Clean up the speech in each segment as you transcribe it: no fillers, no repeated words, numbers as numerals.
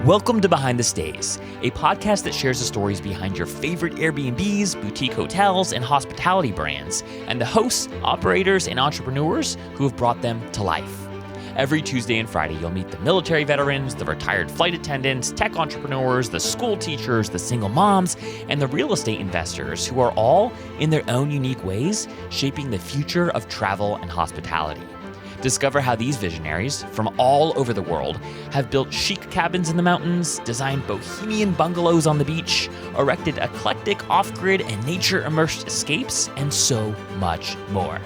Welcome to Behind the Stays, a podcast that shares the stories behind your favorite Airbnbs, boutique hotels, and hospitality brands, and the hosts, operators, and entrepreneurs who have brought them to life. Every Tuesday and Friday, you'll meet the military veterans, the retired flight attendants, tech entrepreneurs, the school teachers, the single moms, and the real estate investors who are all, in their own unique ways, shaping the future of travel and hospitality. Discover how these visionaries from all over the world have built chic cabins in the mountains, designed bohemian bungalows on the beach, erected eclectic off-grid and nature-immersed escapes, and so much more.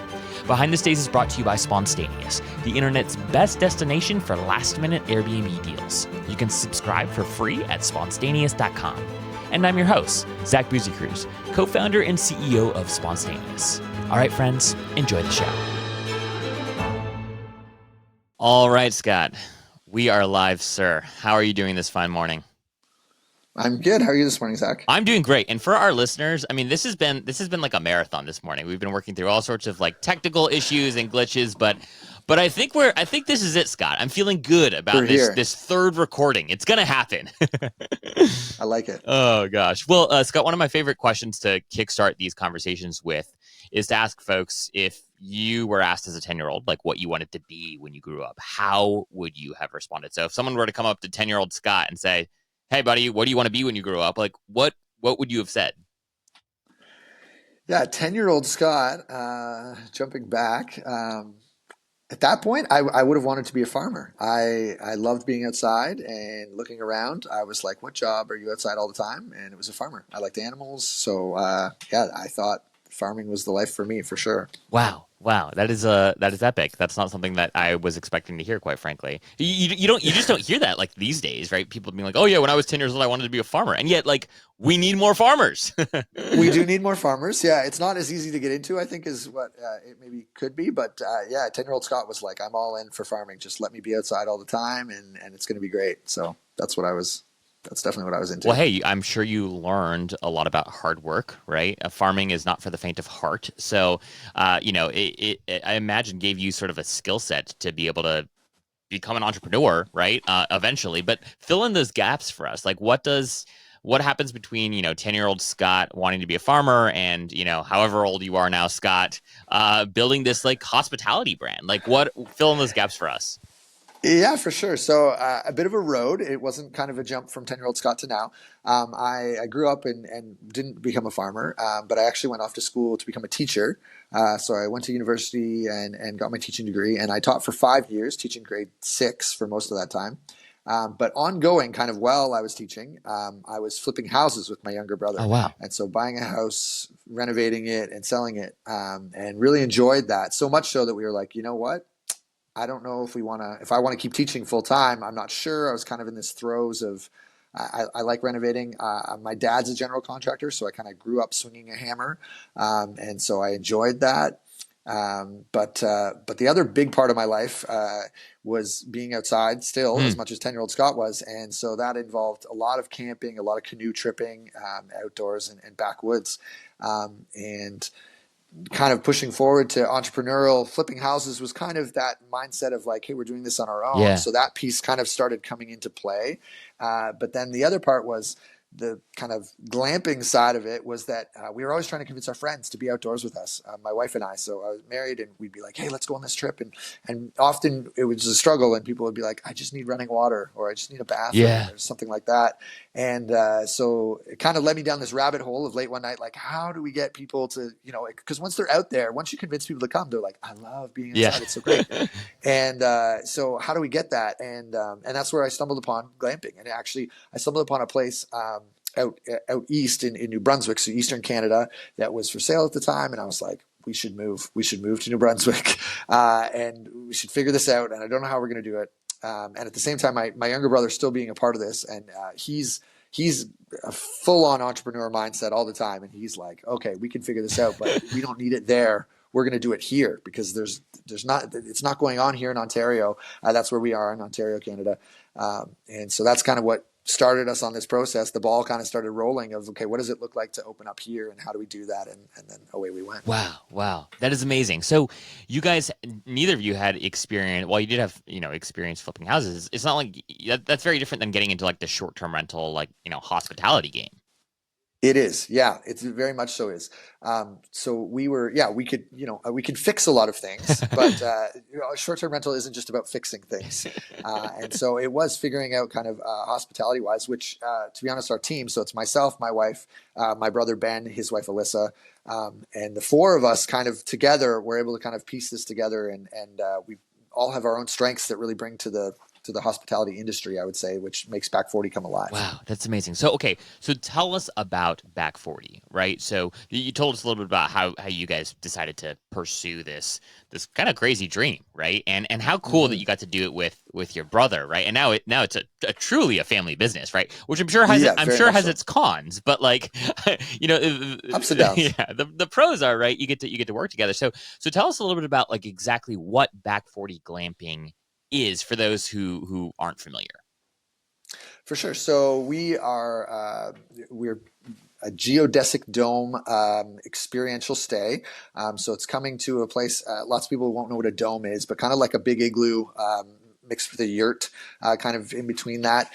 Behind the Stays is brought to you by Spontaneous, the internet's best destination for last-minute Airbnb deals. You can subscribe for free at spontaneous.com. And I'm your host, Zach Boozy-Cruz, co-founder and CEO of Spontaneous. All right, friends, enjoy the show. All right, Scott, we are live, sir. How are you doing this fine morning? I'm good. How are you this morning, Zach? I'm doing great. And for our listeners, I mean, this has been like a marathon this morning. We've been working through all sorts of like technical issues and glitches, but I think this is it, Scott. I'm feeling good about this third recording. It's gonna happen. I like it. Oh gosh. Well, Scott, one of my favorite questions to kickstart these conversations with is to ask folks, if you were asked as a 10-year-old, like what you wanted to be when you grew up, how would you have responded? So if someone were to come up to 10-year-old Scott and say, "Hey, buddy, what do you want to be when you grow up?" Like, what would you have said? Yeah, 10-year-old Scott, jumping back, at that point, I would have wanted to be a farmer. I loved being outside and looking around. I was like, what job are you outside all the time? And it was a farmer. I liked animals. So, I thought farming was the life for me, for sure. Wow. That is epic. That's not something that I was expecting to hear, quite frankly. You just don't hear that like these days, right? People being like, "Oh yeah, when I was 10 years old, I wanted to be a farmer," and yet like we need more farmers. We do need more farmers. Yeah, it's not as easy to get into, I think, as what it maybe could be. But 10-year-old Scott was like, "I'm all in for farming. Just let me be outside all the time, and it's going to be great." So that's definitely what I was into. Well, hey, I'm sure you learned a lot about hard work, right? Farming is not for the faint of heart. So, I imagine gave you sort of a skill set to be able to become an entrepreneur, right? Eventually, but fill in those gaps for us. Like, what happens between 10-year-old Scott wanting to be a farmer and however old you are now, Scott, building this like hospitality brand? Like, fill in those gaps for us. Yeah, for sure. So a bit of a road. It wasn't kind of a jump from 10-year-old Scott to now. I grew up and didn't become a farmer, but I actually went off to school to become a teacher. So I went to university and got my teaching degree, and I taught for 5 years, teaching grade 6 for most of that time. But ongoing, kind of while I was teaching, I was flipping houses with my younger brother. Oh, wow. And so buying a house, renovating it, and selling it, and really enjoyed that. So much so that we were like, you know what? I don't know if I want to keep teaching full time. I'm not sure. I was kind of in this throes of, I like renovating. My dad's a general contractor, so I kind of grew up swinging a hammer. And so I enjoyed that. But the other big part of my life, was being outside still as much as 10-year-old Scott was. And so that involved a lot of camping, a lot of canoe tripping, outdoors and backwoods. And kind of pushing forward to entrepreneurial flipping houses was kind of that mindset of like, hey, we're doing this on our own. Yeah. So that piece kind of started coming into play. But then the other part was the kind of glamping side of it was that we were always trying to convince our friends to be outdoors with us, my wife and I. So I was married and we'd be like, hey, let's go on this trip. And often it was a struggle and people would be like, I just need running water or I just need a bathroom or something like that. And so it kind of led me down this rabbit hole of late one night, like how do we get people to, because once they're out there, once you convince people to come, they're like, I love being outside. Yeah. It's so great. And so how do we get that? And that's where I stumbled upon glamping. And actually I stumbled upon a place out east in New Brunswick, so Eastern Canada, that was for sale at the time. And I was like, we should move to New Brunswick and we should figure this out. And I don't know how we're going to do it. And at the same time, my younger brother still being a part of this. And he's a full-on entrepreneur mindset all the time. And he's like, okay, we can figure this out, but we don't need it there. We're going to do it here because it's not going on here in Ontario. That's where we are in Ontario, Canada. And so that's kind of what started us on this process, the ball kind of started rolling of, okay, what does it look like to open up here and how do we do that? And then away we went. Wow, wow, that is amazing. So you guys, neither of you had experience. Well, you did have, experience flipping houses. It's not like that's very different than getting into like the short-term rental, like, hospitality game. It is, yeah. It's very much so is. So we could fix a lot of things, but short-term rental isn't just about fixing things. And so it was figuring out kind of hospitality-wise, which, to be honest, our team. So it's myself, my wife, my brother Ben, his wife Alyssa, and the four of us kind of together were able to kind of piece this together, and we all have our own strengths that really bring to the hospitality industry, I would say, which makes Back 40 come alive. Wow, that's amazing. So, okay, so tell us about Back 40, right? So you told us a little bit about how you guys decided to pursue this kind of crazy dream, right? And how cool that you got to do it with your brother, right? And now it's a truly a family business, right? Which I'm sure has its cons, but like ups and downs. Yeah, the pros are, right? You get to work together. So tell us a little bit about like exactly what Back 40 Glamping is for those who aren't familiar. For sure. So we're a geodesic dome experiential stay. So it's coming to a place, lots of people won't know what a dome is, but kind of like a big igloo mixed with a yurt, kind of in between that.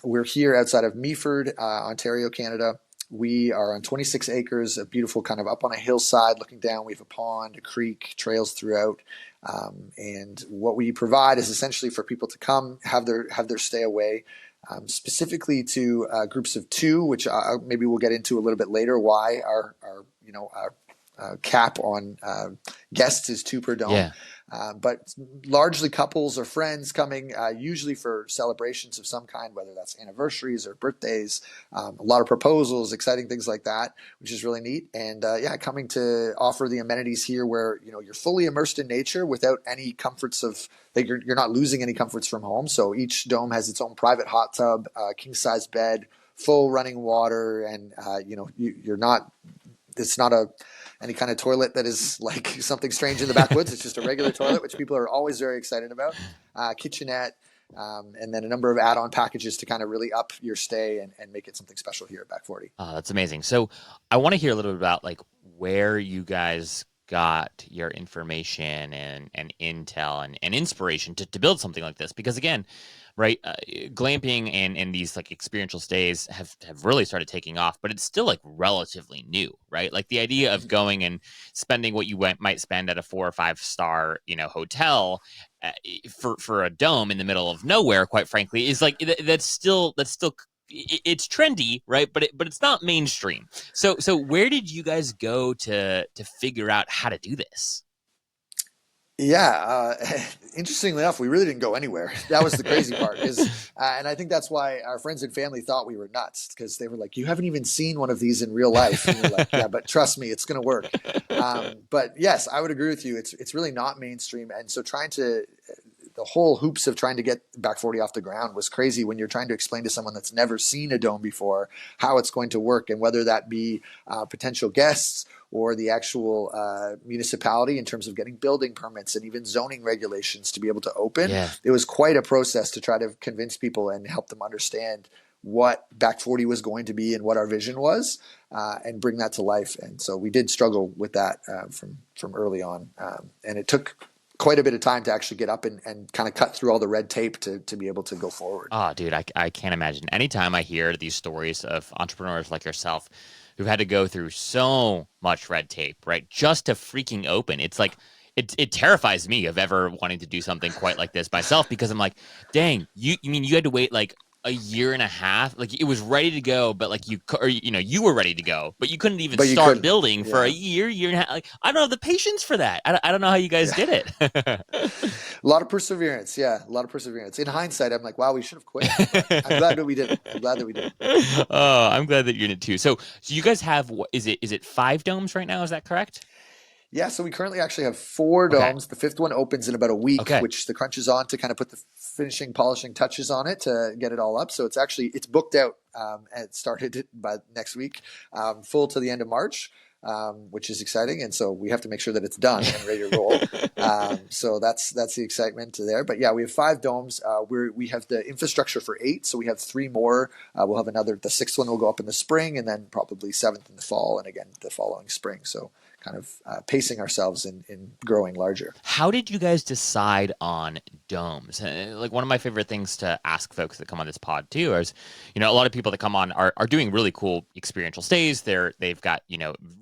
We're here outside of Meaford, Ontario, Canada. We are on 26 acres, a beautiful kind of up on a hillside looking down. We have a pond, a creek, trails throughout. And what we provide is essentially for people to come, have their stay away, specifically to groups of two, which maybe we'll get into a little bit later, why our cap on guests is 2 per dome. Yeah. But largely couples or friends coming, usually for celebrations of some kind, whether that's anniversaries or birthdays, a lot of proposals, exciting things like that, which is really neat. And coming to offer the amenities here where, you're fully immersed in nature without any comforts of, like you're not losing any comforts from home. So each dome has its own private hot tub, king size bed, full running water, and you're not. It's not any kind of toilet that is like something strange in the backwoods. It's just a regular toilet, which people are always very excited about. Kitchenette, and then a number of add-on packages to kind of really up your stay and make it something special here at Back 40. Oh, that's amazing. So I want to hear a little bit about like where you guys got your information and intel and inspiration to build something like this, because again, right, glamping and these like experiential stays have really started taking off, but it's still like relatively new, right? Like the idea of going and spending what you might spend at a 4 or 5 star hotel for a dome in the middle of nowhere, quite frankly, is like that's still it's trendy, right? But it's not mainstream. So where did you guys go to figure out how to do this? Yeah, interestingly enough, we really didn't go anywhere. That was the crazy part, and I think that's why our friends and family thought we were nuts, because they were like, "You haven't even seen one of these in real life." And we're like, "Yeah, but trust me, it's going to work." But yes, I would agree with you. It's really not mainstream, and so the whole hoops of trying to get Back 40 off the ground was crazy when you're trying to explain to someone that's never seen a dome before how it's going to work, and whether that be potential guests or the actual municipality in terms of getting building permits and even zoning regulations to be able to open. Yeah. It was quite a process to try to convince people and help them understand what Back 40 was going to be and what our vision was, and bring that to life. And so we did struggle with that from early on. And it took quite a bit of time to actually get up and kind of cut through all the red tape to be able to go forward. Oh, dude, I can't imagine. Anytime I hear these stories of entrepreneurs like yourself who've had to go through so much red tape, right, just to freaking open, it's like it terrifies me of ever wanting to do something quite like this myself, because I'm like, dang, you mean you had to wait like a year and a half? Like it was ready to go, but like you were ready to go, but you couldn't even start building for a year and a half. Like I don't have the patience for that. I don't know how you guys did it. A lot of perseverance. Yeah, a lot of perseverance. In hindsight, I'm like, wow, we should have quit. I'm glad that we didn't. Oh, I'm glad that you're in it too. So you guys have, what is it 5 domes right now? Is that correct? Yeah, so we currently actually have 4 domes. Okay. The 5th one opens in about a week, which the crunch is on to kind of put the finishing, polishing touches on it to get it all up. So it's booked out, and it started by next week, full to the end of March. which is exciting. And so we have to make sure that it's done and ready to roll. So that's the excitement there. But yeah, we have 5 domes. We have the infrastructure for 8, so we have 3 more. We'll have another. The 6th one will go up in the spring, and then probably 7th in the fall, and again the following spring. So kind of pacing ourselves in growing larger. How did you guys decide on domes? Like, one of my favorite things to ask folks that come on this pod too is, a lot of people that come on are doing really cool experiential stays. They've got,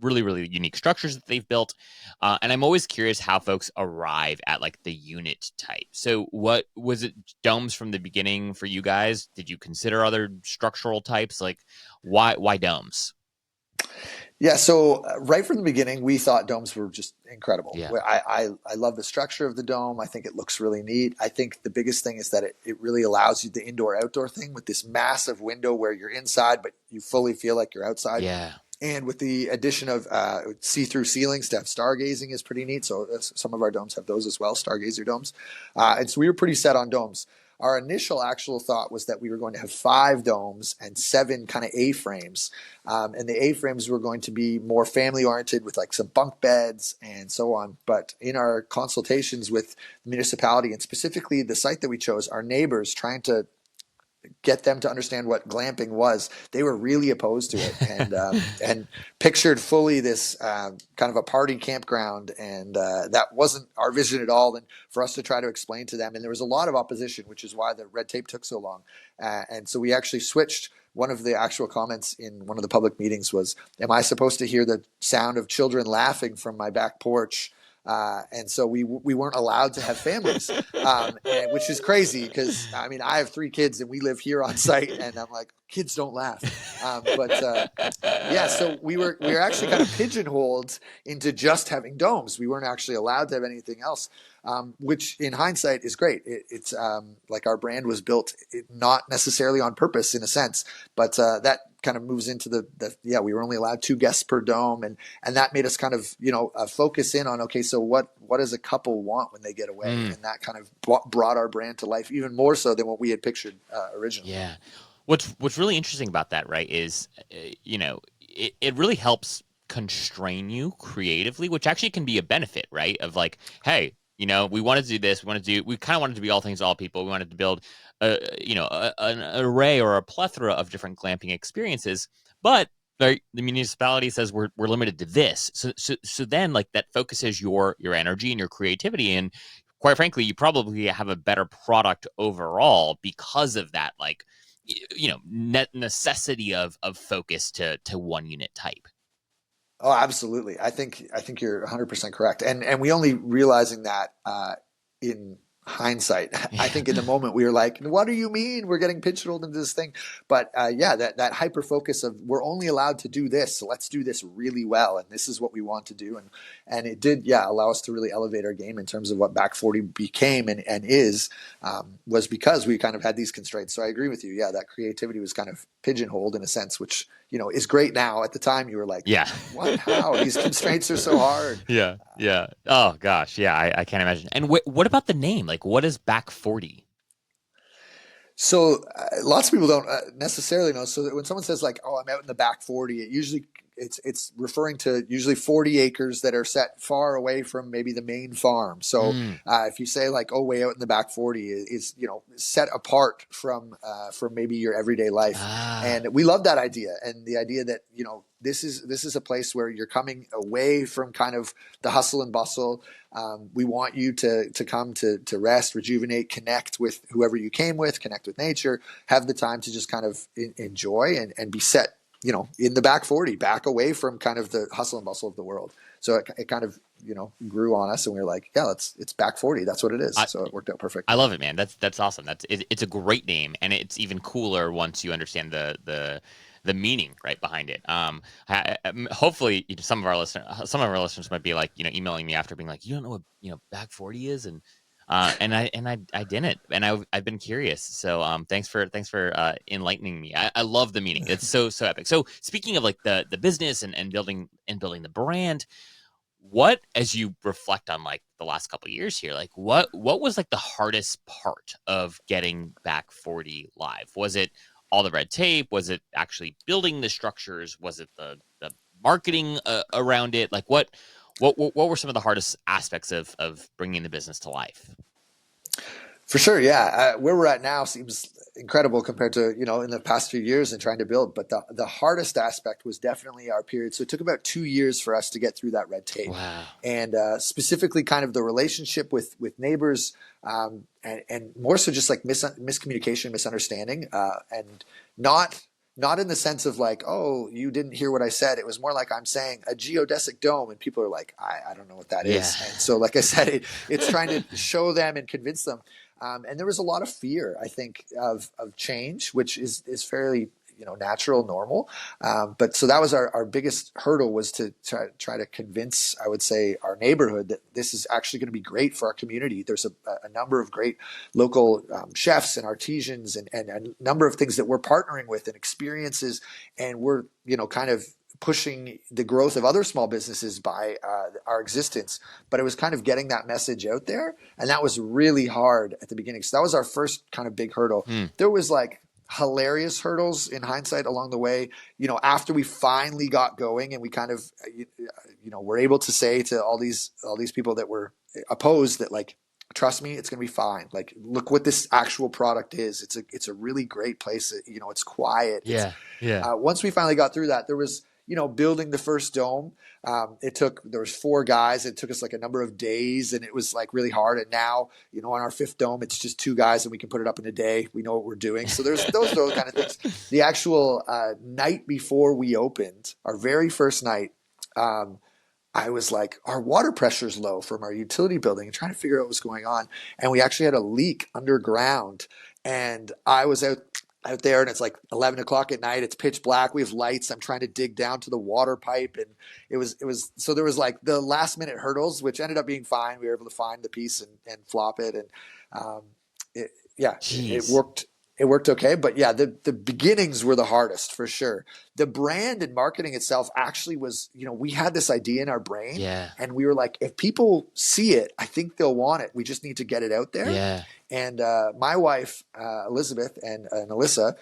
really, really unique structures that they've built. And I'm always curious how folks arrive at like the unit type. So what was it, domes from the beginning for you guys? Did you consider other structural types? Like, why domes? Yeah, so right from the beginning, we thought domes were just incredible. Yeah. I love the structure of the dome. I think it looks really neat. I think the biggest thing is that it really allows you the indoor-outdoor thing with this massive window where you're inside, but you fully feel like you're outside. Yeah. And with the addition of see-through ceilings to have stargazing is pretty neat. So some of our domes have those as well, stargazer domes. And so we were pretty set on domes. Our initial actual thought was that we were going to have 5 domes and 7 kind of A-frames. And the A-frames were going to be more family-oriented with like some bunk beds and so on. But in our consultations with the municipality, and specifically the site that we chose, our neighbors trying to get them to understand what glamping was, they were really opposed to it, and pictured fully this kind of a party campground, and that wasn't our vision at all. And for us to try to explain to them, and there was a lot of opposition, which is why the red tape took so long. And so we actually switched. One of the actual comments in one of the public meetings was, "Am I supposed to hear the sound of children laughing from my back porch?" And so we weren't allowed to have families, which is crazy because I have 3 kids and we live here on site, and I'm like, kids don't laugh. Yeah, so we were actually kind of pigeonholed into just having domes. We weren't actually allowed to have anything else, which in hindsight is great. It's like our brand was built not necessarily on purpose in a sense, but that kind of moves into we were only allowed 2 guests per dome, and that made us kind of focus in on, okay, so what does a couple want when they get away, and that kind of brought our brand to life even more so than what we had pictured originally. Yeah, what's really interesting about that, right, is it really helps constrain you creatively, which actually can be a benefit, right? Of like, hey, we wanted to do this, we kind of wanted to be all things to all people. We wanted to build an array or a plethora of different glamping experiences, but the municipality says we're limited to this. So then, like, that focuses your energy and your creativity, and quite frankly, you probably have a better product overall because of that, like, necessity of focus to one unit type. Oh, absolutely. I think you're 100% correct. And we only realizing that in hindsight. I think in the moment we were like, what do you mean we're getting pigeonholed into this thing? But that hyper focus of, we're only allowed to do this, so let's do this really well, and this is what we want to do. And it did, allow us to really elevate our game in terms of what Back 40 became and is, was because we kind of had these constraints. So I agree with you. Yeah, that creativity was kind of pigeonholed in a sense, which is great now. At the time, you were like, what? How? These constraints are so hard. Yeah. Oh gosh, yeah. I can't imagine. And what about the name? Like, what is Back 40? So lots of people don't necessarily know. So that when someone says like, "Oh, I'm out in the Back 40," it's referring to usually 40 acres that are set far away from maybe the main farm. So if you say like, "Oh, way out in the Back 40," is set apart from maybe your everyday life. And we love that idea, and the idea that this is a place where you're coming away from kind of the hustle and bustle. We want you to come to rest, rejuvenate, connect with whoever you came with, connect with nature, have the time to just kind of enjoy and be set, in the Back 40, back away from kind of the hustle and bustle of the world. So it kind of, grew on us, and we were like, yeah, it's Back 40. That's what it is. So it worked out perfect. I love it, man. That's awesome. It's a great name, and it's even cooler once you understand the meaning right behind it. Hopefully some of our listeners might be like, emailing me after being like, you don't know what, Back 40 is. And I didn't, and I've been curious. So, thanks for enlightening me. I love the meaning. It's so epic. So speaking of like the business and building the brand, what, as you reflect on like the last couple of years here, like what was like the hardest part of getting Back 40 live? Was it all the red tape? Was it actually building the structures? Was it the marketing around it? Like what were some of the hardest aspects of bringing the business to life? For sure, yeah. Where we're at now seems incredible compared to in the past few years and trying to build. But the hardest aspect was definitely our period. So it took about 2 years for us to get through that red tape, Wow. and specifically kind of the relationship with neighbors, and more so just like miscommunication, misunderstanding, and not in the sense of like, oh, you didn't hear what I said. It was more like I'm saying a geodesic dome, and people are like, I don't know what that is. And so, like I said, it's trying to show them and convince them. And there was a lot of fear, I think, of change, which is fairly natural, normal. But so that was our biggest hurdle, was to try to convince, I would say, our neighborhood that this is actually going to be great for our community. There's a number of great local chefs and artisans and a number of things that we're partnering with and experiences, and we're kind of pushing the growth of other small businesses by our existence. But it was kind of getting that message out there, and that was really hard at the beginning. So that was our first kind of big hurdle. There was like hilarious hurdles in hindsight along the way, after we finally got going, and we kind of were able to say to all these people that were opposed that, like, trust me, it's going to be fine. Like, look what this actual product is. It's a really great place. It's quiet. Yeah. Once we finally got through that, there was building the first dome. There was 4 guys. It took us like a number of days, and it was like really hard. And now, on our 5th dome, it's just 2 guys, and we can put it up in a day. We know what we're doing. So there's those kind of things. The actual night before we opened, our very first night, I was like, our water pressure's low from our utility building, and trying to figure out what was going on. And we actually had a leak underground, and I was out there, and it's like 11 o'clock at night. It's pitch black. We have lights. I'm trying to dig down to the water pipe. And it was, so there was like the last minute hurdles, which ended up being fine. We were able to find the piece and flop it. And it worked. It worked okay. But yeah, the beginnings were the hardest for sure. The brand and marketing itself actually was, we had this idea in our brain, and we were like, if people see it, I think they'll want it. We just need to get it out there. Yeah. And my wife, Elizabeth and Alyssa,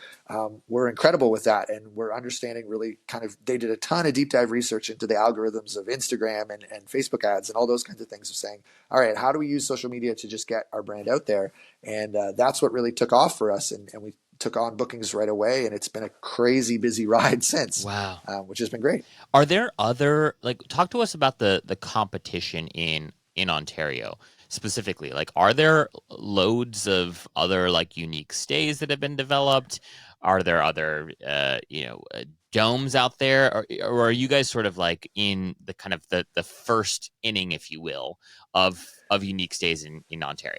were incredible with that, and we're understanding really kind of, they did a ton of deep dive research into the algorithms of Instagram and Facebook ads and all those kinds of things, of saying, all right, how do we use social media to just get our brand out there? And that's what really took off for us. And we took on bookings right away, and it's been a crazy busy ride since. Wow. Which has been great. Are there other, talk to us about the competition in Ontario specifically. Like, are there loads of other unique stays that have been developed? Are there other domes out there, or are you guys sort of like in the kind of the first inning, if you will, of unique stays in Ontario?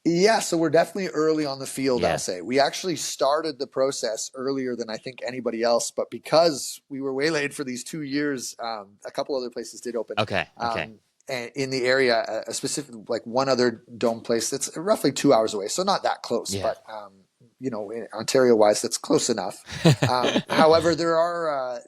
Yeah, so we're definitely early on the field, I'll say. We actually started the process earlier than I think anybody else, but because we were waylaid for these 2 years, a couple other places did open. Okay. In the area, a specific, like one other dome place that's roughly 2 hours away, so not that close, but Ontario-wise, that's close enough. However, there are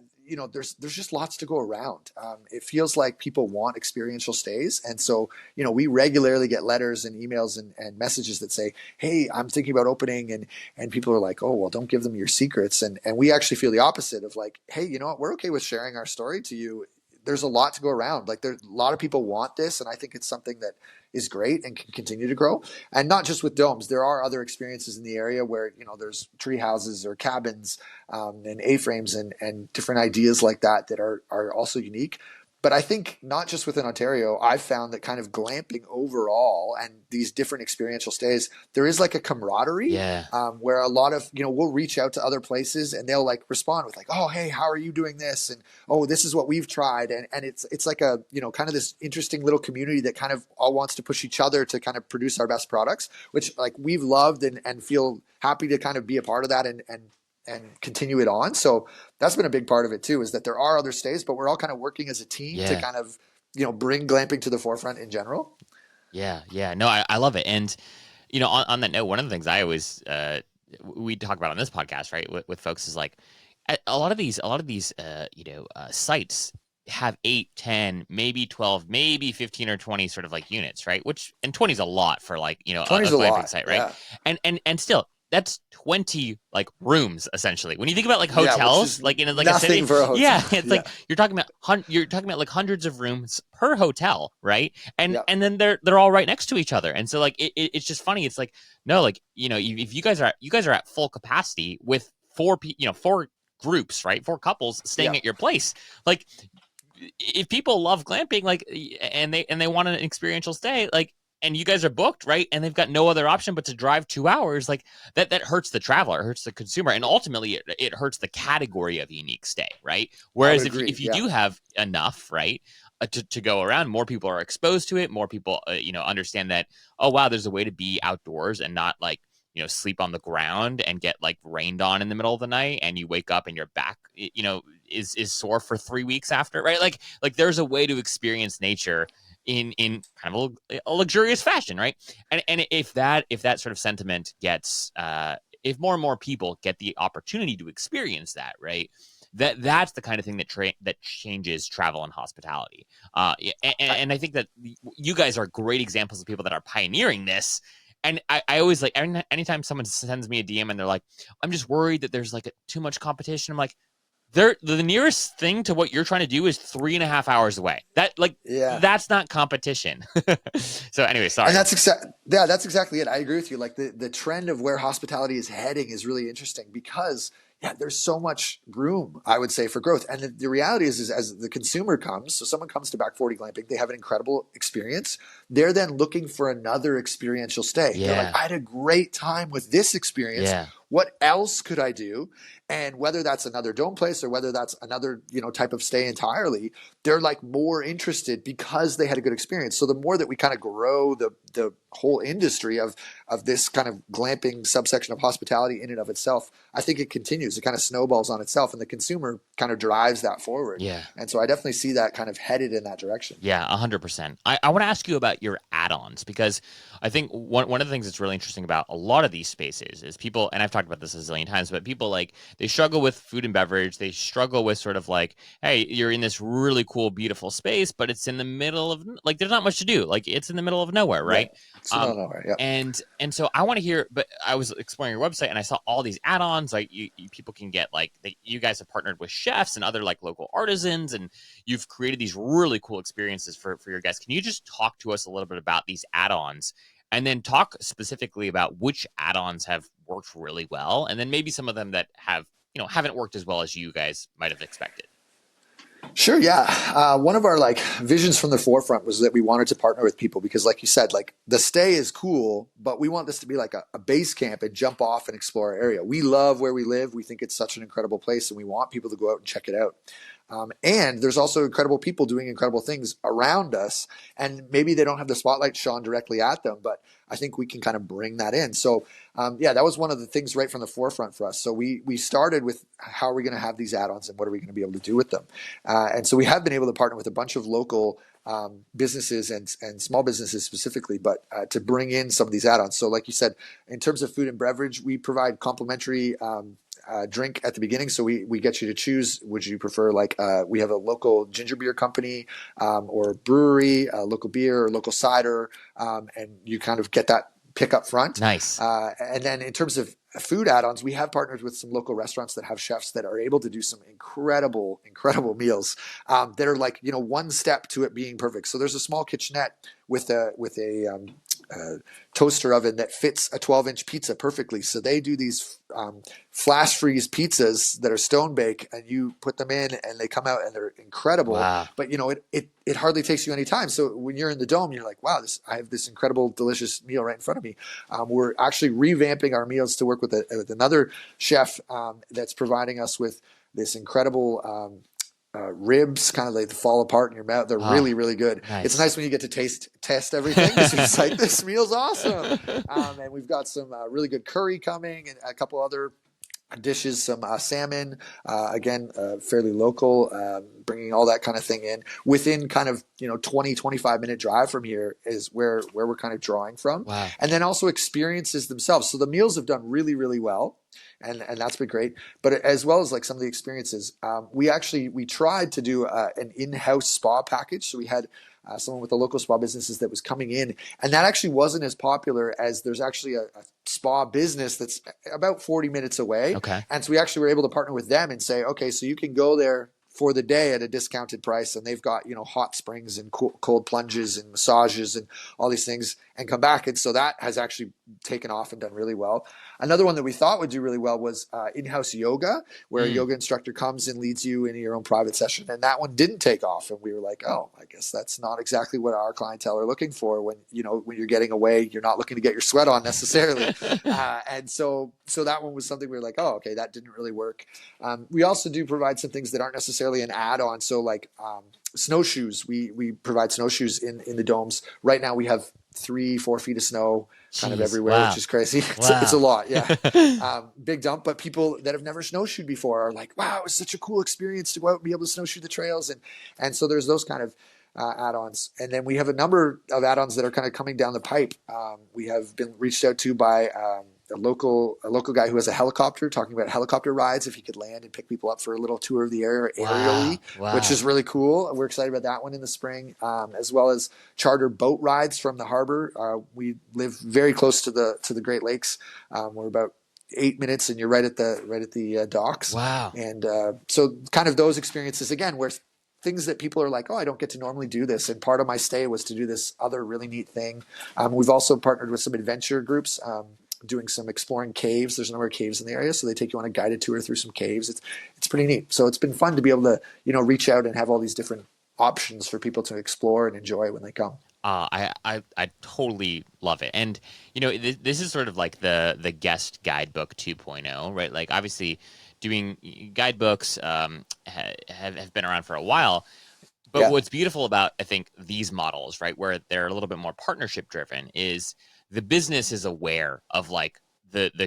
there's just lots to go around. It feels like people want experiential stays. And so, we regularly get letters and emails and messages that say, hey, I'm thinking about opening. And people are like, oh, well, don't give them your secrets. And we actually feel the opposite of like, hey, you know what? We're okay with sharing our story to you. There's a lot to go around. Like, there's a lot of people want this. And I think it's something that is great and can continue to grow. And not just with domes. There are other experiences in the area where, there's tree houses or cabins and A-frames and different ideas like that are also unique. But I think not just within Ontario, I've found that kind of glamping overall and these different experiential stays, there is like a camaraderie where a lot of, we'll reach out to other places and they'll like respond with like, oh, hey, how are you doing this? And, oh, this is what we've tried. And it's like a, kind of this interesting little community that kind of all wants to push each other to kind of produce our best products, which like we've loved and feel happy to kind of be a part of that and continue it on. So that's been a big part of it too, is that there are other stays, but we're all kind of working as a team to kind of, bring glamping to the forefront in general. Yeah. No, I love it. And, on that note, one of the things I always, we talk about on this podcast, right, with folks is like a lot of these sites have 8, 10, maybe 12, maybe 15 or 20 sort of like units, right? And 20 is a lot for like, a glamping site, right? Yeah. And still, that's 20 like rooms essentially. When you think about like Yeah, which hotels, is like in like a nothing city, for a hotel. yeah, it's Yeah. like you're talking about like hundreds of rooms per hotel, right? And Yeah. and then they're all right next to each other, and so like it's just funny. It's like no, like if you guys are at full capacity with four groups, right? Four couples Yeah. staying at your place, like if people love glamping, like, and they want an experiential stay, like, and you guys are booked, right? And they've got no other option but to drive 2 hours, like that hurts the traveler, it hurts the consumer, and ultimately it hurts the category of unique stay, right? I Whereas would if agree. you Yeah. do have enough, right, to go around, more people are exposed to it, more people understand that, oh wow, there's a way to be outdoors and not like sleep on the ground and get like rained on in the middle of the night, and you wake up and your back is sore for 3 weeks after, right? Like there's a way to experience nature in kind of a luxurious fashion, right? And if that sort of sentiment gets if more and more people get the opportunity to experience that, right, that's the kind of thing that changes travel and hospitality. And I think that you guys are great examples of people that are pioneering this. And I always like anytime someone sends me a DM and they're like, I'm just worried that there's like too much competition. I'm like, the nearest thing to what you're trying to do is 3.5 hours away. Yeah. That's not competition. So anyway, And sorry. that's exactly it. I agree with you. Like the trend of where hospitality is heading is really interesting because there's so much room, I would say, for growth. And the reality is as the consumer comes, so someone comes to Back Forty Glamping, they have an incredible experience. They're then looking for another experiential stay. They're like, Yeah. I had a great time with this experience. Yeah. What else could I do? And whether that's another dome place or whether that's another, type of stay entirely, they're like more interested because they had a good experience. So the more that we kind of grow the whole industry of this kind of glamping subsection of hospitality in and of itself, I think it continues. It kind of snowballs on itself, and the consumer kind of drives that forward. Yeah. And so I definitely see that kind of headed in that direction. Yeah, 100%. I want to ask you about your add-ons, because I think one of the things that's really interesting about a lot of these spaces is people, and I've talked about this a zillion times, but people like they struggle with food and beverage. They struggle with sort of like, hey, you're in this really cool, beautiful space, but it's in the middle of like there's not much to do. Like it's in the middle of nowhere, Right. right? So no, nowhere. Yeah. And so I want to hear, but I was exploring your website and I saw all these add-ons. Like people can get like you guys have partnered with chefs and other like local artisans, and you've created these really cool experiences for your guests. Can you just talk to us a little bit about these add-ons, and then talk specifically about which add-ons have worked really well, and then maybe some of them that have haven't worked as well as you guys might have expected? Sure. Yeah. One of our like visions from the forefront was that we wanted to partner with people because, like you said, like the stay is cool, but we want this to be like a base camp and jump off and explore our area. We love where we live. We think it's such an incredible place, and we want people to go out and check it out. And there's also incredible people doing incredible things around us, and maybe they don't have the spotlight shone directly at them, but I think we can kind of bring that in. So, that was one of the things right from the forefront for us. So we started with how are we going to have these add-ons and what are we going to be able to do with them? And so we have been able to partner with a bunch of local businesses and small businesses specifically, but to bring in some of these add-ons. So like you said, in terms of food and beverage, we provide complimentary drink at the beginning. So we get you to choose. Would you prefer we have a local ginger beer company or brewery, local beer or local cider, and you kind of get that pick up front. Nice. And then in terms of food add-ons, we have partnered with some local restaurants that have chefs that are able to do some incredible meals that are like, one step to it being perfect. So there's a small kitchenette with a toaster oven that fits a 12-inch pizza perfectly. So they do these flash freeze pizzas that are stone bake, and you put them in and they come out and they're incredible. Wow. But it hardly takes you any time. So when you're in the dome, you're like, wow, I have this incredible, delicious meal right in front of me. We're actually revamping our meals to work with another chef that's providing us with this incredible ribs, kind of like fall apart in your mouth. They're really, really good. Nice. It's nice when you get to test everything. It's like, this meal's awesome. And we've got some really good curry coming and a couple other dishes, some salmon, again, fairly local, bringing all that kind of thing in within kind of 20-25 minute drive from here is where we're kind of drawing from. Wow. And then also experiences themselves. So the meals have done really, really well. And that's been great. But as well as like some of the experiences, we tried to do an in-house spa package. So we had someone with the local spa businesses that was coming in, and that actually wasn't as popular as there's actually a spa business that's about 40 minutes away. Okay. And so we actually were able to partner with them and say, okay, so you can go there for the day at a discounted price, and they've got, you know, hot springs and cold plunges and massages and all these things, and come back. And so that has actually taken off and done really well. Another one that we thought would do really well was in-house yoga, where a yoga instructor comes and leads you into your own private session. And that one didn't take off. And we were like, oh, I guess that's not exactly what our clientele are looking for. When, you know, when you're getting away, you're not looking to get your sweat on necessarily. And so that one was something we were like, oh, okay, that didn't really work. We also do provide some things that aren't necessarily an add-on. So like snowshoes, we provide snowshoes in the domes. Right now we have 3-4 feet of snow kind of everywhere, which is crazy. It's a lot. Yeah. Big dump, but people that have never snowshoed before are like, wow, it was such a cool experience to go out and be able to snowshoe the trails. And so there's those kind of add-ons. And then we have a number of add-ons that are kind of coming down the pipe. We have been reached out to by a local guy who has a helicopter, talking about helicopter rides, if he could land and pick people up for a little tour of the area aerially, which is really cool. We're excited about that one in the spring, as well as charter boat rides from the harbor. We live very close to the Great Lakes. We're about 8 minutes and you're right at the docks. Wow. And so kind of those experiences again, where things that people are like, oh, I don't get to normally do this. And part of my stay was to do this other really neat thing. We've also partnered with some adventure groups, doing some exploring caves. There's a number of caves in the area, so they take you on a guided tour through some caves. It's pretty neat. So it's been fun to be able to, you know, reach out and have all these different options for people to explore and enjoy when they come. I totally love it. And, you know, this is sort of like the guest guidebook 2.0, right? Like obviously doing guidebooks have been around for a while. But what's beautiful about, I think, these models, right, where they're a little bit more partnership driven, is the business is aware of like their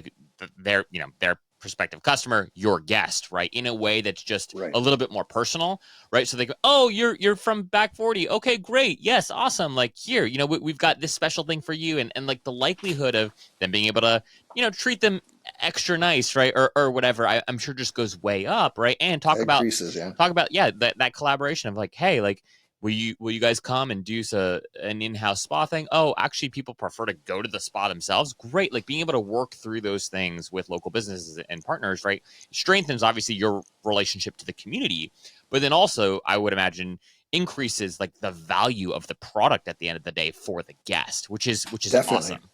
prospective customer, your guest, right, in a way that's just a little bit more personal, right? So they go, oh, you're from Back 40. Okay, great. Yes, awesome. Like here, you know, we've got this special thing for you. And like the likelihood of them being able to, you know, treat them extra nice, right? Or whatever, I'm sure just goes way up, right? And talk about that collaboration of like, hey, like, will you guys come and do an in-house spa thing? Oh, actually people prefer to go to the spa themselves. Great. Like being able to work through those things with local businesses and partners, right, strengthens obviously your relationship to the community, but then also I would imagine increases like the value of the product at the end of the day for the guest, which is Definitely. Awesome.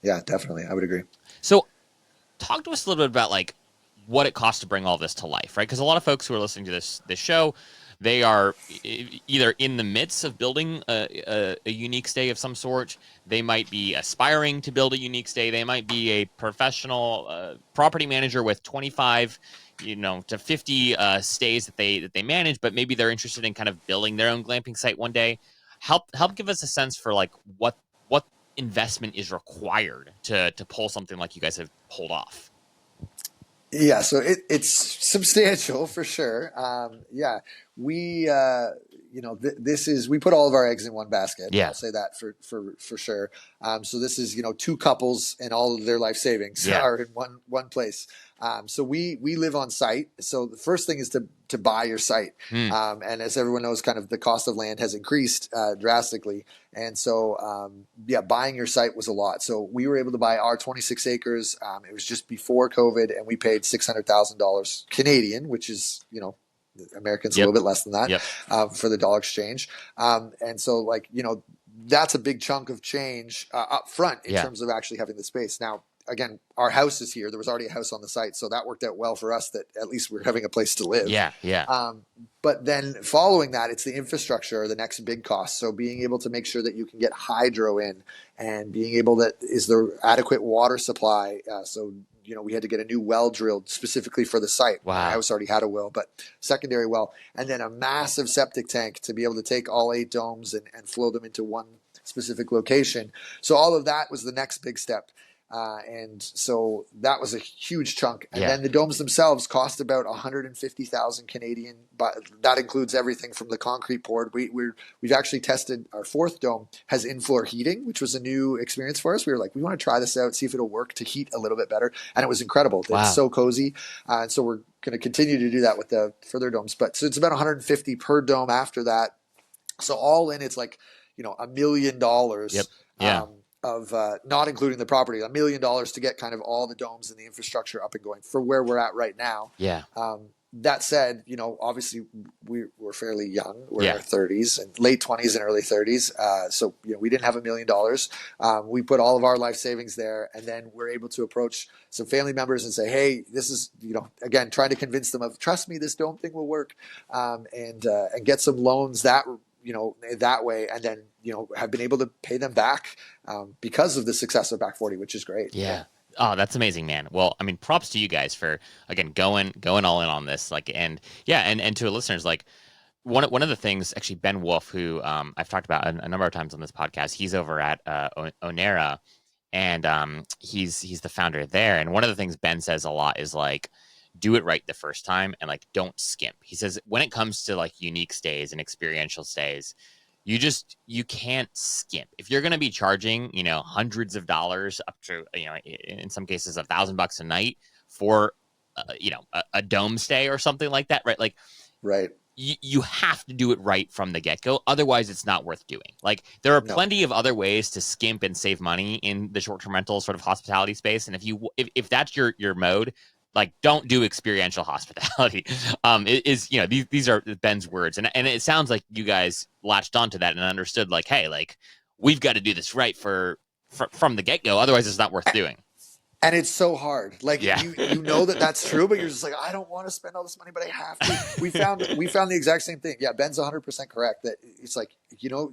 Yeah, definitely. I would agree. So talk to us a little bit about like what it costs to bring all this to life, right? Because a lot of folks who are listening to this show, they are either in the midst of building a unique stay of some sort. They might be aspiring to build a unique stay. They might be a professional property manager with 25, to 50 stays that they manage, but maybe they're interested in kind of building their own glamping site one day. Help give us a sense for like what investment is required to pull something like you guys have pulled off. Yeah, so it's substantial for sure. We this is, we put all of our eggs in one basket. Yeah. I'll say that for sure. So this is, two couples and all of their life savings are in one place. So we live on site. So the first thing is to buy your site. And as everyone knows, kind of the cost of land has increased drastically. And so, buying your site was a lot. So we were able to buy our 26 acres. It was just before COVID, and we paid $600,000 Canadian, which is, Americans a little bit less than that for the dollar exchange. And so that's a big chunk of change up front in terms of actually having the space. Now, again, our house is here. There was already a house on the site, so that worked out well for us that at least we're having a place to live. But then following that, it's the infrastructure, the next big cost. So being able to make sure that you can get hydro in, and being able that is there adequate water supply. We had to get a new well drilled specifically for the site. Wow. Our house already had a well, but secondary well, and then a massive septic tank to be able to take all 8 domes and flow them into one specific location. So all of that was the next big step. And so that was a huge chunk. And then the domes themselves cost about 150,000 Canadian, but that includes everything from the concrete poured. We've actually tested our 4th dome has in-floor heating, which was a new experience for us. We were like, we want to try this out, see if it'll work to heat a little bit better. And it was incredible. Wow. It's so cozy. And so we're going to continue to do that with the further domes. But so it's about 150 per dome after that. So all in, it's like, $1 million. Yep. Yeah. not including the property, $1 million to get kind of all the domes and the infrastructure up and going for where we're at right now. Yeah. That said, obviously we're fairly young. We're in Yeah. our 30s and late 20s and early 30s. So, we didn't have $1 million. We put all of our life savings there, and then we're able to approach some family members and say, hey, this is, again, trying to convince them of, trust me, this dome thing will work, and get some loans that way, and then, have been able to pay them back because of the success of Back 40, which is great. Yeah. Oh, that's amazing, man. Well, I mean, props to you guys for, again, going all in on this. Like, and to listeners, like, one of the things, actually, Ben Wolf, who I've talked about a number of times on this podcast, he's over at Onera, and he's the founder there. And one of the things Ben says a lot is, like, do it right the first time, and, like, don't skimp. He says when it comes to, like, unique stays and experiential stays, you can't skimp. If you're going to be charging, hundreds of dollars up to, in some cases $1,000 a night for, a dome stay or something like that, right? Like, right. You have to do it right from the get-go. Otherwise, it's not worth doing. Like, there are plenty of other ways to skimp and save money in the short-term rental sort of hospitality space. And if that's your mode, like, don't do experiential hospitality. It is, these are Ben's words. And it sounds like you guys latched onto that and understood, like, hey, like, we've got to do this right from the get-go. Otherwise, it's not worth doing. And it's so hard. Like, yeah. you know that's true, but you're just like, I don't want to spend all this money, but I have to. We found the exact same thing. Yeah, Ben's 100% correct. That it's like,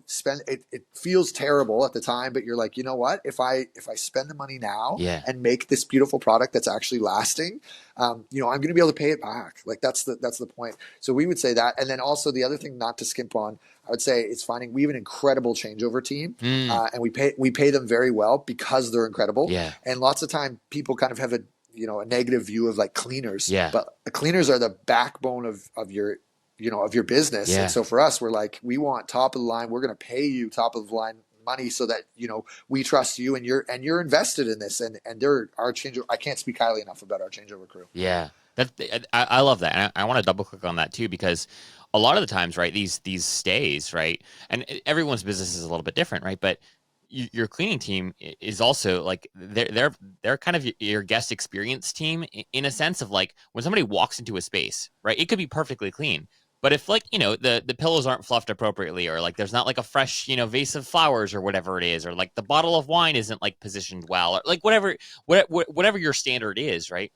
spend it. It feels terrible at the time, but you're like, you know what? If I spend the money now and make this beautiful product that's actually lasting, I'm going to be able to pay it back. Like, that's the point. So we would say that. And then also the other thing not to skimp on, I would say, it's finding, we have an incredible changeover team, and we pay them very well because they're incredible. Yeah. And lots of time people kind of have a negative view of, like, cleaners. Yeah. But the cleaners are the backbone of your business. Yeah. And so for us, we're like, we want top of the line. We're going to pay you top of the line money so that we trust you, and you're invested in this. And they're our changeover. I can't speak highly enough about our changeover crew. Yeah. I love that. And I want to double click on that too, because a lot of the times, right, these stays, right, and everyone's business is a little bit different, right, but your cleaning team is also, like, they're kind of your guest experience team in a sense of, like, when somebody walks into a space, right, it could be perfectly clean, but if, like, the pillows aren't fluffed appropriately, or, like, there's not, like, a fresh vase of flowers or whatever it is, or, like, the bottle of wine isn't, like, positioned well, or, like, whatever your standard is, right,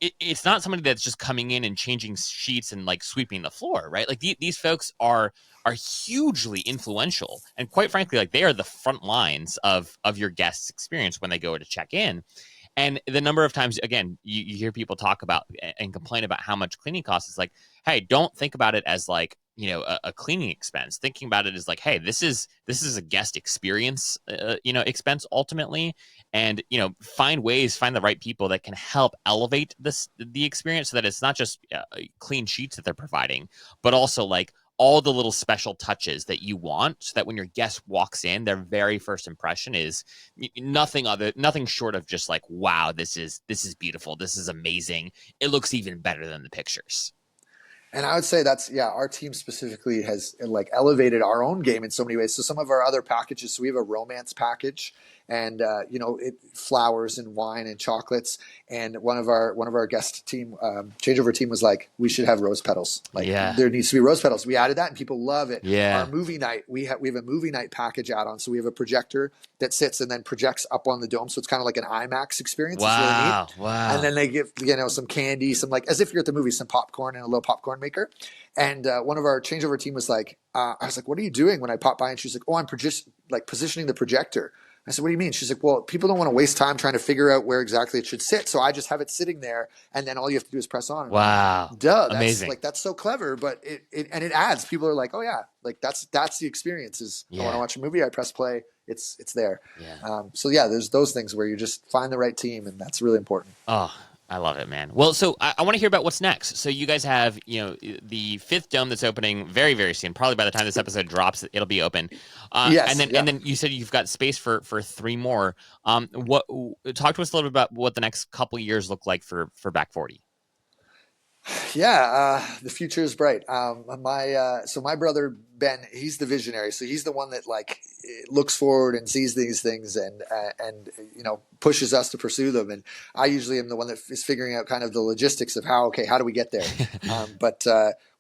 it's not somebody that's just coming in and changing sheets and, like, sweeping the floor, right? Like, these folks are hugely influential, and quite frankly, like, they are the front lines of your guest's experience when they go to check in. And the number of times, again, you hear people talk about and complain about how much cleaning costs. It's like, hey, don't think about it as, like, a cleaning expense. Thinking about it as, like, hey, this is a guest experience, expense ultimately. And, find the right people that can help elevate the experience, so that it's not just clean sheets that they're providing, but also, like, all the little special touches that you want, so that when your guest walks in, their very first impression is nothing short of just, like, wow, this is beautiful. This is amazing. It looks even better than the pictures. And I would say our team specifically has, like, elevated our own game in so many ways. So some of our other packages, so we have a romance package, and flowers and wine and chocolates. And one of our guest team, changeover team, was like, we should have rose petals. Like, there needs to be rose petals. We added that, and people love it. Yeah. Our movie night, we have a movie night package add-on. So we have a projector that sits and then projects up on the dome. So it's kind of like an IMAX experience. Wow. It's really neat. Wow. And then they give, some candy, some, like, as if you're at the movie, some popcorn and a little popcorn maker. And one of our changeover team was like, I was like, what are you doing when I pop by? And she's like, oh, I'm positioning the projector. I said, what do you mean? She's like, well, people don't want to waste time trying to figure out where exactly it should sit. So I just have it sitting there, and then all you have to do is press on. Wow. Duh. Amazing. That's so clever, but it adds. People are like, oh yeah, like that's the experience is, I want to watch a movie, I press play, it's there. Yeah. So yeah, there's those things where you just find the right team, and that's really important. Oh, I love it, man. Well, so I want to hear about what's next. So you guys have, the fifth dome that's opening very, very soon. Probably by the time this episode drops, it'll be open. Yes. And then you said you've got space for 3 more. Talk to us a little bit about what the next couple of years look like for Back 40. Yeah, the future is bright. So my brother Ben, he's the visionary. So he's the one that like looks forward and sees these things and pushes us to pursue them. And I usually am the one that is figuring out kind of the logistics of how do we get there. But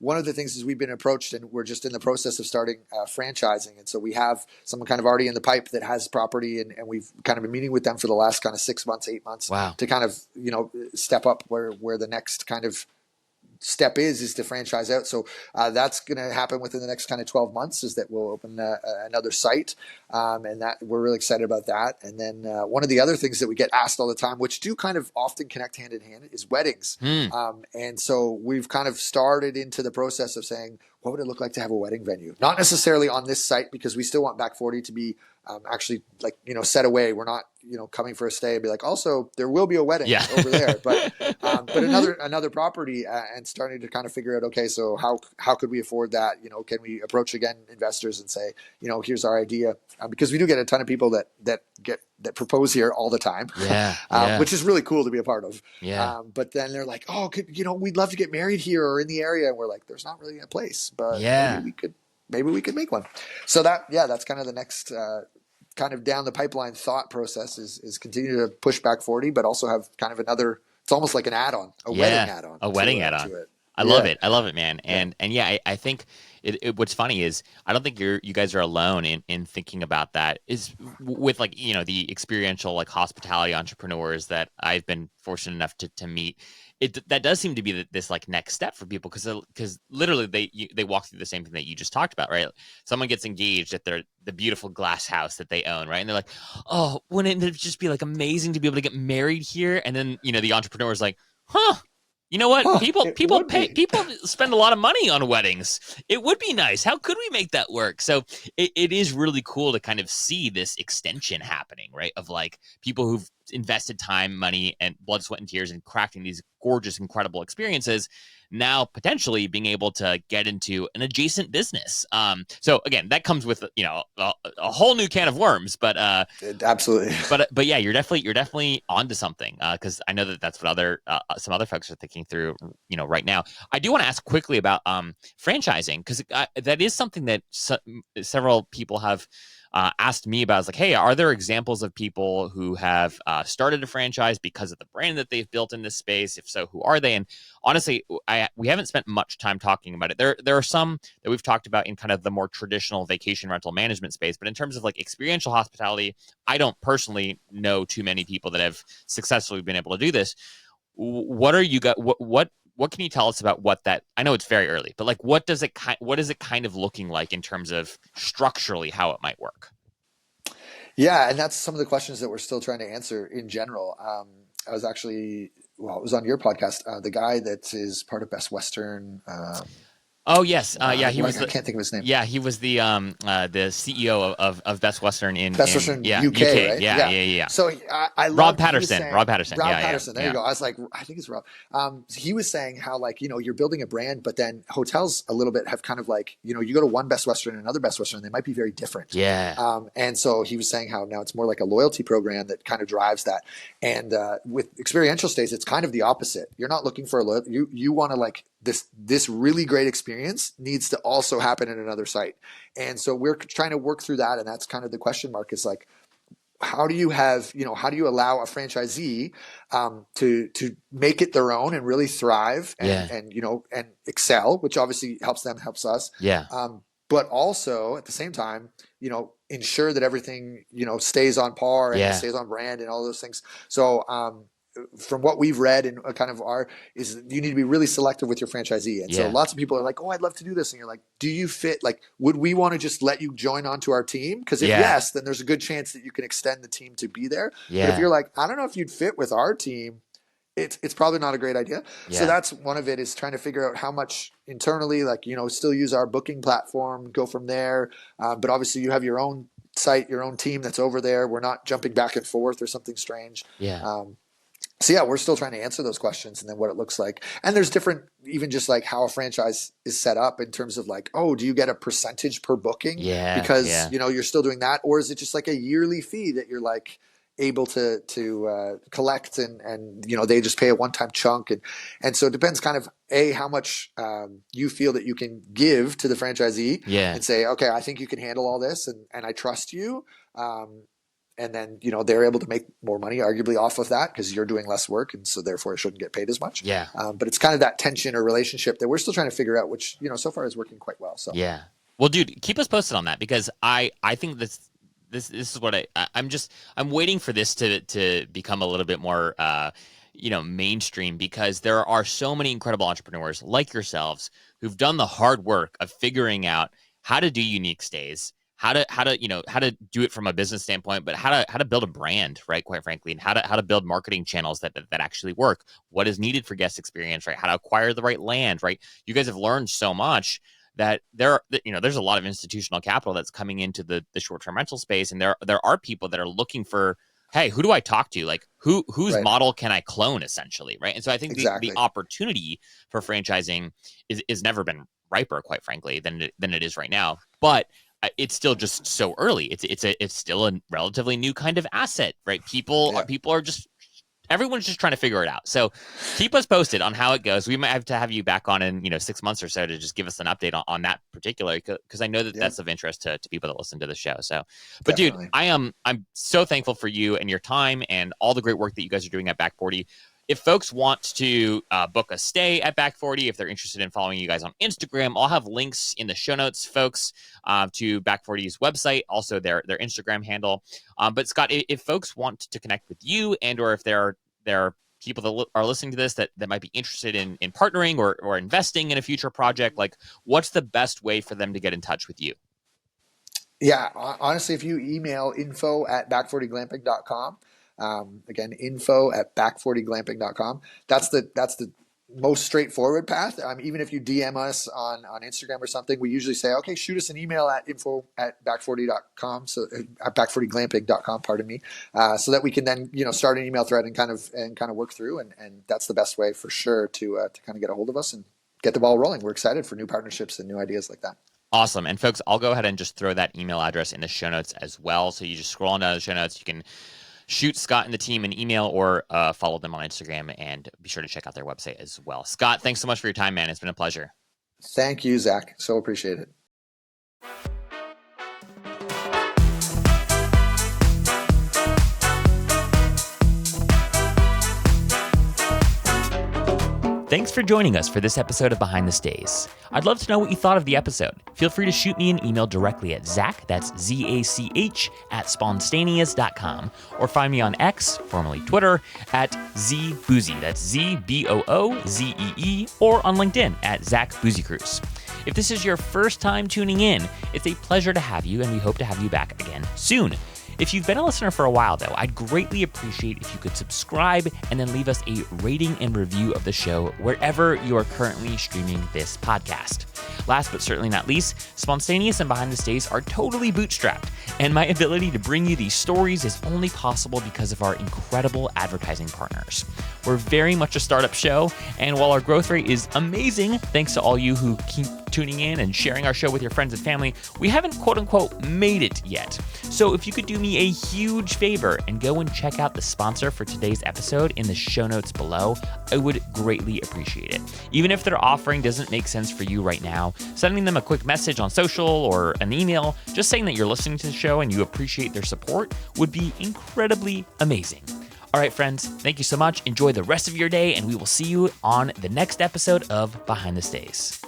one of the things is we've been approached and we're just in the process of starting franchising. And so we have someone kind of already in the pipe that has property, and we've kind of been meeting with them for the last kind of 6 months, 8 months Wow. to kind of step up where the next kind of step is to franchise out. So that's going to happen within the next kind of 12 months, is that we'll open another site. And that we're really excited about that. And then one of the other things that we get asked all the time, which do kind of often connect hand in hand, is weddings. And so we've kind of started into the process of saying, what would it look like to have a wedding venue? Not necessarily on this site, because we still want Back 40 to be actually like, set away. We're not, coming for a stay and be like, also there will be a wedding over there, but another property, and starting to kind of figure out, okay, so how could we afford that? Can we approach again investors and say, here's our idea? Because we do get a ton of people that propose here all the time, which is really cool to be a part of. But then they're like, oh, we'd love to get married here or in the area. And we're like, there's not really a place, but maybe we could make one. So that's kind of the next, kind of down the pipeline thought process is continue to push Back 40, but also have kind of another, it's almost like an add-on, wedding add-on. A wedding add-on. I love it. I love it, man. And I think what's funny is I don't think you guys are alone in thinking about that. Is with like the experiential like hospitality entrepreneurs that I've been fortunate enough to meet. That does seem to be this like next step for people, because literally they walk through the same thing that you just talked about, right? Someone gets engaged at the beautiful glass house that they own, right? And they're like, oh, wouldn't it just be like amazing to be able to get married here? And then the entrepreneur is like, huh. You know what? People spend a lot of money on weddings. It would be nice. How could we make that work? So it is really cool to kind of see this extension happening, right? Of like people who've invested time, money, and blood, sweat, and tears in crafting these gorgeous, incredible experiences, now potentially being able to get into an adjacent business. So again, that comes with a whole new can of worms. But absolutely. But yeah, you're definitely onto something, because I know that's what some other folks are thinking through right now. I do want to ask quickly about franchising, because that is something that several people have asked me about. Is like, hey, are there examples of people who have started a franchise because of the brand that they've built in this space? If so, who are they? And honestly, we haven't spent much time talking about it. There are some that we've talked about in kind of the more traditional vacation rental management space, but in terms of like experiential hospitality, I don't personally know too many people that have successfully been able to do this. What are you got? What can you tell us about what that? I know it's very early, but like, what is it kind of looking like in terms of structurally how it might work? Yeah, and that's some of the questions that we're still trying to answer in general. I was actually, it was on your podcast, the guy that is part of Best Western. Oh yes, he was. I can't think of his name. Yeah, he was the CEO of Best Western Western UK, right? Yeah. So I Rob Patterson. Rob Patterson. There you go. I was like, I think it's Rob. He was saying how like you're building a brand, but then hotels a little bit have kind of like you go to one Best Western and another Best Western, they might be very different. Yeah. And so he was saying how now it's more like a loyalty program that kind of drives that. And with experiential stays, it's kind of the opposite. You're not looking for a loyalty. You want to like this really great experience needs to also happen in another site. And so we're trying to work through that. And that's kind of the question mark, is like, how do you allow a franchisee to make it their own and really thrive and excel, which obviously helps them, helps us. But also at the same time, ensure that everything, stays on par and stays on brand and all those things. So, from what we've read and kind of is you need to be really selective with your franchisee. And so lots of people are like, oh, I'd love to do this. And you're like, do you fit? Like, would we want to just let you join onto our team? Because if yes, then there's a good chance that you can extend the team to be there. But if you're like, I don't know if you'd fit with our team, it's probably not a great idea. So that's one of it, is trying to figure out how much internally, like, still use our booking platform, go from there. But obviously you have your own site, your own team that's over there. We're not jumping back and forth or something strange. So we're still trying to answer those questions, and then what it looks like. And there's different, even just like how a franchise is set up in terms of like, oh, do you get a percentage per booking? Because, you're still doing that, or is it just like a yearly fee that you're like, able to collect, and they just pay a one-time chunk, and so it depends kind of how much you feel that you can give to the franchisee, Yeah. and say, okay, I think you can handle all this, and I trust you. And then they're able to make more money arguably off of that because you're doing less work, and so therefore it shouldn't get paid as much. Yeah. But it's kind of that tension or relationship that we're still trying to figure out, which so far is working quite well. So yeah. Well, dude, keep us posted on that, because I think this is what I'm waiting for this to become a little bit more mainstream, because there are so many incredible entrepreneurs like yourselves who've done the hard work of figuring out how to do unique stays, how to do it from a business standpoint, but how to build a brand, right? Quite frankly, and how to build marketing channels that actually work. What is needed for guest experience, right? How to acquire the right land, right? You guys have learned so much that there's a lot of institutional capital that's coming into the short-term rental space, and there are people that are looking for, hey, who do I talk to? Like whose Right. model can I clone, essentially, right? And so I think Exactly. the opportunity for franchising is never been riper, quite frankly, than it is right now. But it's still just so early. It's still a relatively new kind of asset, right? People are just, everyone's just trying to figure it out. So keep us posted on how it goes. We might have to have you back on in 6 months or so to just give us an update on that particular, because I know that's of interest to people that listen to the show. So, but Definitely. dude, I'm so thankful for you and your time and all the great work that you guys are doing at Back 40. If folks want to book a stay at Back 40, if they're interested in following you guys on Instagram, I'll have links in the show notes, folks, to Back 40's website, also their Instagram handle. But Scott, if folks want to connect with you, and or if there are people that are listening to this that might be interested in partnering or investing in a future project, like what's the best way for them to get in touch with you? Yeah, honestly, if you email info@back40glamping.com, again, info@back40glamping.com, that's the most straightforward path. Even if you DM us on Instagram or something, we usually say, okay, shoot us an email at info@back40.com, so at back40glamping.com, pardon me, so that we can then start an email thread and kind of work through, and that's the best way for sure to kind of get a hold of us and get the ball rolling. We're excited for new partnerships and new ideas like that. Awesome. And folks, I'll go ahead and just throw that email address in the show notes as well. So you just scroll on down the show notes. You can shoot Scott and the team an email or follow them on Instagram, and be sure to check out their website as well. Scott, thanks so much for your time, man. It's been a pleasure. Thank you, Zach. So appreciate it. Thanks for joining us for this episode of Behind the Stays. I'd love to know what you thought of the episode. Feel free to shoot me an email directly at Zach, that's ZACH, @spontaneous.com, or find me on X, formerly Twitter, at ZBoozee, that's ZBOOZEE, or on LinkedIn at Zach Boozycruise. If this is your first time tuning in, it's a pleasure to have you, and we hope to have you back again soon. If you've been a listener for a while, though, I'd greatly appreciate if you could subscribe and then leave us a rating and review of the show wherever you are currently streaming this podcast. Last but certainly not least, Spontaneous and Behind the Stays are totally bootstrapped, and my ability to bring you these stories is only possible because of our incredible advertising partners. We're very much a startup show, and while our growth rate is amazing, thanks to all you who keep tuning in and sharing our show with your friends and family, we haven't quote-unquote made it yet. So if you could do me a huge favor and go and check out the sponsor for today's episode in the show notes below, I would greatly appreciate it. Even if their offering doesn't make sense for you right now, sending them a quick message on social or an email just saying that you're listening to the show and you appreciate their support would be incredibly amazing. All right, friends, thank you so much. Enjoy the rest of your day, and we will see you on the next episode of Behind the Stays.